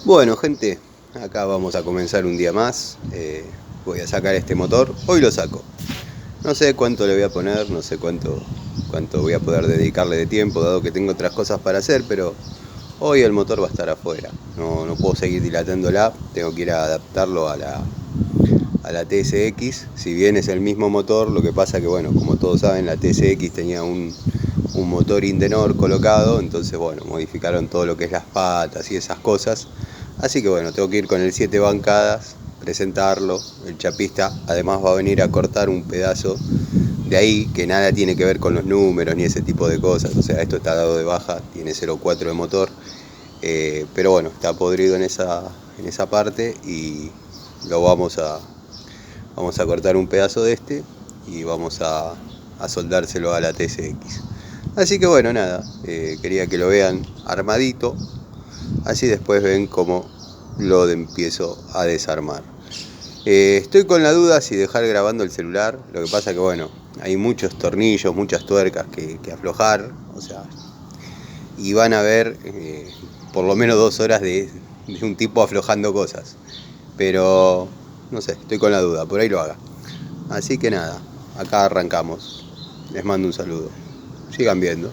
Bueno, gente, acá vamos a comenzar un día más. Voy a sacar este motor. Hoy lo saco. No sé cuánto le voy a poner, no sé cuánto voy a poder dedicarle de tiempo, dado que tengo otras cosas para hacer, pero hoy el motor va a estar afuera. No puedo seguir dilatándola, tengo que ir a adaptarlo a la TSX. Si bien es el mismo motor, lo que pasa que, bueno, como todos saben, la TSX tenía un motor Indenor colocado, entonces, bueno, modificaron todo lo que es las patas y esas cosas. Así que, bueno, tengo que ir con el 7 bancadas, presentarlo. El chapista además va a venir a cortar un pedazo de ahí que nada tiene que ver con los números ni ese tipo de cosas. O sea, esto está dado de baja, tiene 0,4 de motor. Pero bueno, está podrido en esa parte y lo vamos a cortar un pedazo de este y vamos a soldárselo a la TSX. Así que bueno, nada, quería que lo vean armadito, así después ven cómo lo empiezo a desarmar. Estoy con la duda si dejar grabando el celular, lo que pasa que bueno, hay muchos tornillos, muchas tuercas que aflojar, o sea, y van a ver por lo menos 2 horas de un tipo aflojando cosas. Pero no sé, estoy con la duda, por ahí lo haga. Así que nada, acá arrancamos. Les mando un saludo. Sigan viendo.